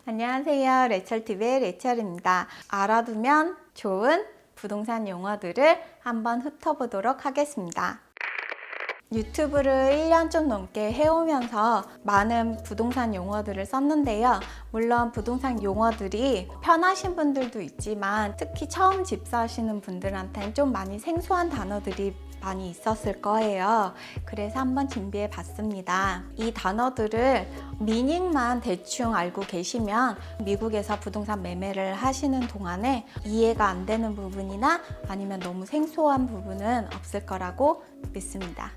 안녕하세요. 레철TV의 레철입니다. 알아두면 좋은 부동산 용어들을 한번 훑어보도록 하겠습니다. 유튜브를 1년 좀 넘게 해오면서 많은 부동산 용어들을 썼는데요. 물론 부동산 용어들이 편하신 분들도 있지만 특히 처음 집 사시는 분들한테는 좀 많이 생소한 단어들이 많이 있었을 거예요. 그래서 한번 준비해 봤습니다. 이 단어들을 미닝만 대충 알고 계시면 미국에서 부동산 매매를 하시는 동안에 이해가 안 되는 부분이나 아니면 너무 생소한 부분은 없을 거라고 믿습니다.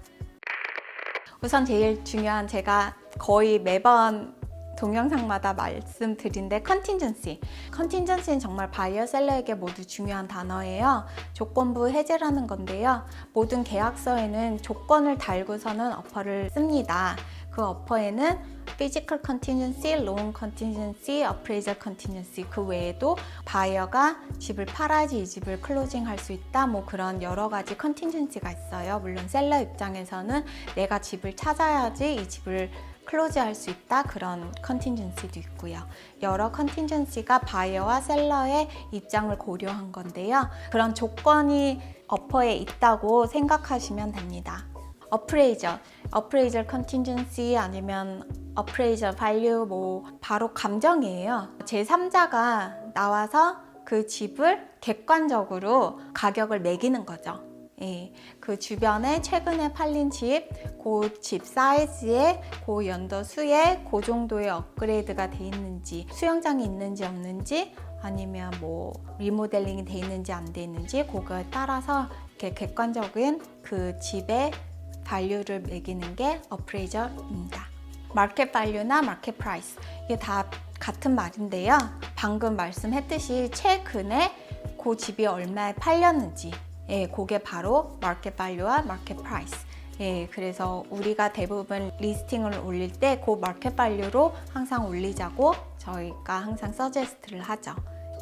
우선 제일 중요한, 제가 거의 매번 동영상마다 말씀드린데 컨틴전시는 정말 바이어 셀러에게 모두 중요한 단어예요. 조건부 해제라는 건데요. 모든 계약서에는 조건을 달고서는 어퍼를 씁니다. 그 어퍼에는 Physical Contingency, Loan Contingency, Appraisal Contingency, 그 외에도 바이어가 집을 팔아야지 이 집을 클로징 할 수 있다, 뭐 그런 여러 가지 컨틴전시가 있어요. 물론 셀러 입장에서는 내가 집을 찾아야지 이 집을 클로즈할 수 있다, 그런 컨틴전시도 있고요. 여러 컨틴전시가 바이어와 셀러의 입장을 고려한 건데요. 그런 조건이 어퍼에 있다고 생각하시면 됩니다. 어프레이저 컨틴전시 아니면 어프레이저 발류, 뭐 바로 감정이에요. 제3자가 나와서 그 집을 객관적으로 가격을 매기는 거죠. 예, 그 주변에 최근에 팔린 집, 그 집 사이즈에, 그 연도 수에, 그 정도의 업그레이드가 돼 있는지, 수영장이 있는지 없는지, 아니면 뭐 리모델링이 돼 있는지 안 돼 있는지, 그거에 따라서 이렇게 객관적인 그 집의 밸류를 매기는 게 어프레이저입니다. 마켓 밸류나 마켓 프라이스, 이게 다 같은 말인데요. 방금 말씀했듯이 최근에 그 집이 얼마에 팔렸는지, 예, 그게 바로 마켓 밸류와 마켓 프라이스. 예, 그래서 우리가 대부분 리스팅을 올릴 때 그 마켓 밸류로 항상 올리자고 저희가 항상 서제스트를 하죠.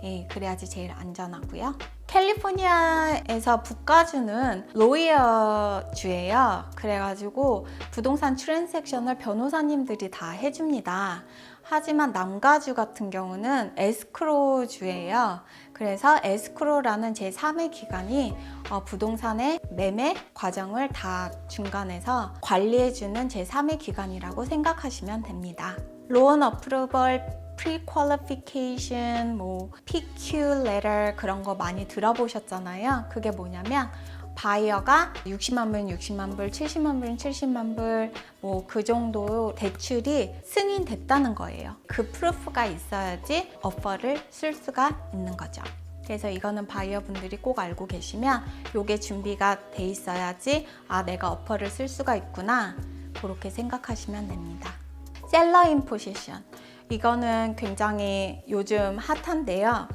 예, 그래야지 제일 안전하고요. 캘리포니아에서 북가주는 로이어 주예요. 그래가지고 부동산 트랜잭션을 변호사님들이 다 해줍니다. 하지만 남가주 같은 경우는 에스크로 주예요. 그래서 에스크로라는 제3의 기관이 부동산의 매매 과정을 다 중간에서 관리해주는 제3의 기관이라고 생각하시면 됩니다. 로언 어프루벌, pre-qualification, 뭐 PQ letter, 그런 거 많이 들어보셨잖아요. 그게 뭐냐면 바이어가 60만 불, 60만 불, 70만 불, 70만 불, 뭐 그 정도 대출이 승인됐다는 거예요. 그 프루프가 있어야지 어퍼를 쓸 수가 있는 거죠. 그래서 이거는 바이어 분들이 꼭 알고 계시면 요게 준비가 돼 있어야지 내가 어퍼를 쓸 수가 있구나, 그렇게 생각하시면 됩니다. 셀러 인 포지션, 이거는 굉장히 요즘 핫한데요.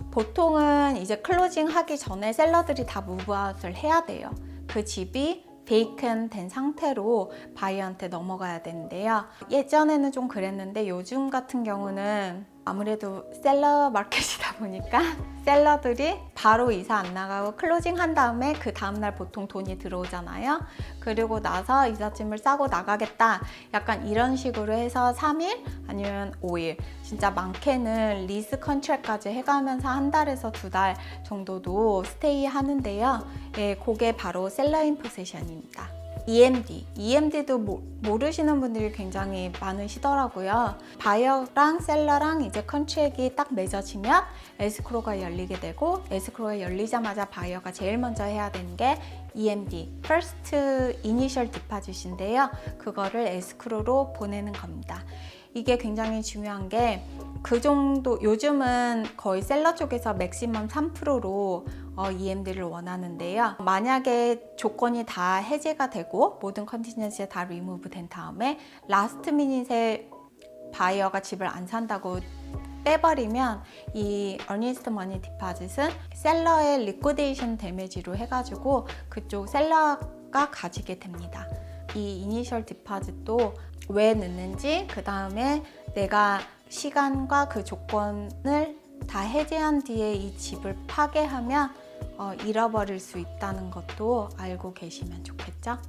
보통은 이제 클로징 하기 전에 셀러들이 다 무브아웃을 해야 돼요. 그 집이 베이컨 된 상태로 바이어한테 넘어가야 되는데요. 예전에는 좀 그랬는데 요즘 같은 경우는 아무래도 셀러 마켓이다 보니까 셀러들이 바로 이사 안 나가고 클로징 한 다음에 그 다음날 보통 돈이 들어오잖아요. 그리고 나서 이삿짐을 싸고 나가겠다, 약간 이런 식으로 해서 3일 아니면 5일, 진짜 많게는 리스 컨트랙까지 해가면서 한 달에서 2달 정도도 스테이 하는데요. 예, 그게 바로 셀러 인 포지션입니다. EMD도 모르시는 분들이 굉장히 많으시더라고요. 바이어랑 셀러랑 이제 컨트랙이 딱 맺어지면 에스크로가 열리게 되고, 에스크로가 열리자마자 바이어가 제일 먼저 해야 되는 게 EMD, First Initial Deposit인데요. 그거를 에스크로로 보내는 겁니다. 이게 굉장히 중요한 게, 그 정도, 요즘은 거의 셀러 쪽에서 맥시멈 3%로 EMD를 원하는데요. 만약에 조건이 다 해제가 되고 모든 컨티전시가 다 리무브 된 다음에 라스트 미닛에 바이어가 집을 안 산다고 빼버리면 이 earnest money deposit은 셀러의 liquidation damage로 해가지고 그쪽 셀러가 가지게 됩니다. 이 이니셜 디파짓도 왜 넣는지, 그 다음에 내가 시간과 그 조건을 다 해제한 뒤에 이 집을 파괴하면 잃어버릴 수 있다는 것도 알고 계시면 좋겠죠?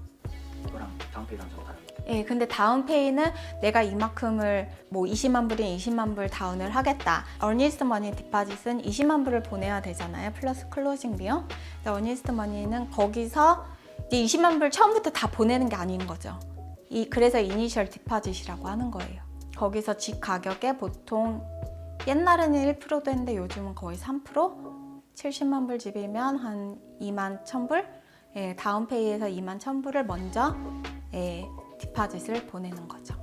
이거랑 다음 페이지 한번 다릅니다. 예, 근데 다운페이는 내가 이만큼을 뭐 20만 불인 20만 불 다운을 하겠다. 어니스트 머니 디파짓은 20만 불을 보내야 되잖아요. 플러스 클로징 비용. 근데 어니스트 머니는 거기서 이제 20만 불 처음부터 다 보내는 게 아닌 거죠. 그래서 이니셜 디파짓이라고 하는 거예요. 거기서 집 가격에 보통 옛날에는 1%도 했는데 요즘은 거의 3%? 70만 불 집이면 한 2만 1,000불? 예, 다운페이에서 2만 1,000불을 먼저 디파짓을 보내는 거죠.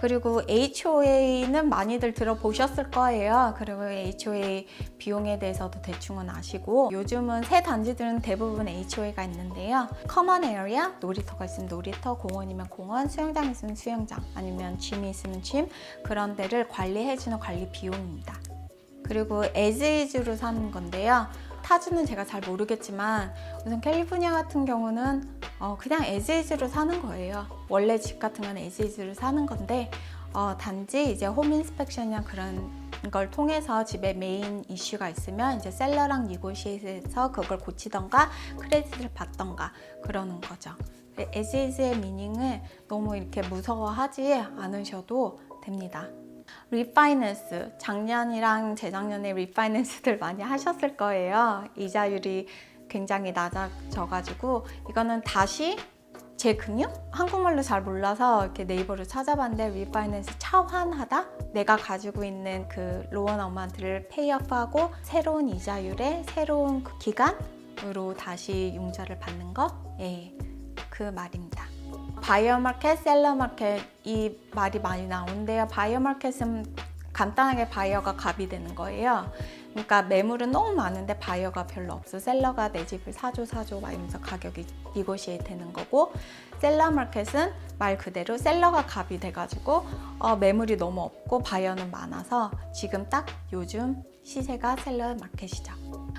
그리고 HOA는 많이들 들어보셨을 거예요. 그리고 HOA 비용에 대해서도 대충은 아시고, 요즘은 새 단지들은 대부분 HOA가 있는데요. 커먼 에리아, 놀이터가 있으면 놀이터, 공원이면 공원, 수영장 있으면 수영장, 아니면 짐이 있으면 짐, 그런 데를 관리해주는 관리 비용입니다. 그리고 as is로 사는 건데요. 타주는 제가 잘 모르겠지만 우선 캘리포니아 같은 경우는 그냥 as is로 사는 거예요. 원래 집 같은 건 as is로 사는 건데 단지 이제 홈 인스펙션이나 그런 걸 통해서 집에 메인 이슈가 있으면 이제 셀러랑 니고시에이트해서 그걸 고치던가 크레딧을 받던가 그러는 거죠. as is의 미닝을 너무 이렇게 무서워하지 않으셔도 됩니다. 리파이낸스, 작년이랑 재작년에 리파이낸스들 많이 하셨을 거예요. 이자율이 굉장히 낮아져가지고 이거는 다시 재금융? 한국말로 잘 몰라서 이렇게 네이버로 찾아봤는데 리파이낸스 차환하다? 내가 가지고 있는 그 로원 어마운트를 페이업하고 새로운 이자율에 새로운 그 기간으로 다시 융자를 받는 거? 예, 그 말입니다. 바이어 마켓, 셀러 마켓 이 말이 많이 나오는데요. 바이어 마켓은 간단하게 바이어가 갑이 되는 거예요. 그러니까 매물은 너무 많은데 바이어가 별로 없어. 셀러가 내 집을 사줘 막 이러면서 가격이 니고시에이트 되는 거고, 셀러 마켓은 말 그대로 셀러가 갑이 돼가지고 매물이 너무 없고 바이어는 많아서 지금 딱 요즘 시세가 셀러 마켓이죠.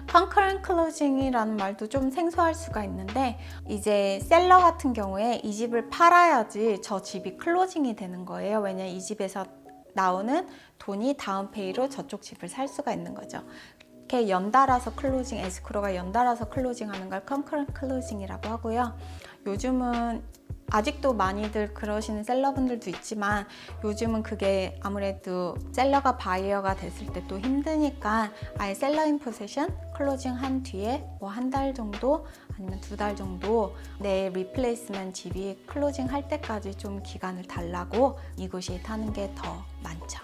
concurrent closing이라는 말도 좀 생소할 수가 있는데, 이제 셀러 같은 경우에 이 집을 팔아야지 저 집이 클로징이 되는 거예요. 왜냐면 이 집에서 나오는 돈이 다운페이로 저쪽 집을 살 수가 있는 거죠. 이렇게 연달아서 클로징, 에스크로가 연달아서 클로징하는 걸 concurrent closing이라고 하고요. 요즘은 아직도 많이들 그러시는 셀러분들도 있지만 요즘은 그게 아무래도 셀러가 바이어가 됐을 때 또 힘드니까 아예 셀러 인 포세션 클로징 한 뒤에 뭐 한 달 정도 아니면 2달 정도 내 리플레이스먼트 집이 클로징 할 때까지 좀 기간을 달라고 니고시에이트 하는 게 더 많죠.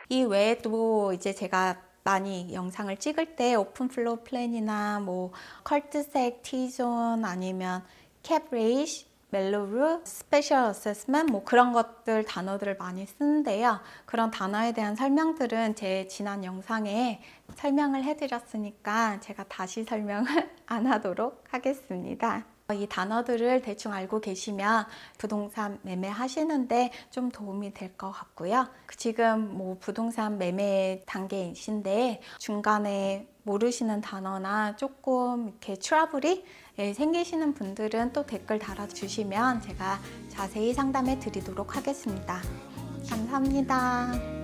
이 외에도 이제 제가 많이 영상을 찍을 때 오픈 플로어 플랜이나 뭐 컬트색 T존 아니면 캡 레이시 멜로루, 스페셜 어세스먼트 뭐 그런 것들 단어들을 많이 쓰는데요. 그런 단어에 대한 설명들은 제 지난 영상에 설명을 해드렸으니까 제가 다시 설명을 안 하도록 하겠습니다. 이 단어들을 대충 알고 계시면 부동산 매매 하시는데 좀 도움이 될 것 같고요. 지금 뭐 부동산 매매 단계이신데 중간에 모르시는 단어나 조금 이렇게 트러블이 생기시는 분들은 또 댓글 달아주시면 제가 자세히 상담해 드리도록 하겠습니다. 감사합니다.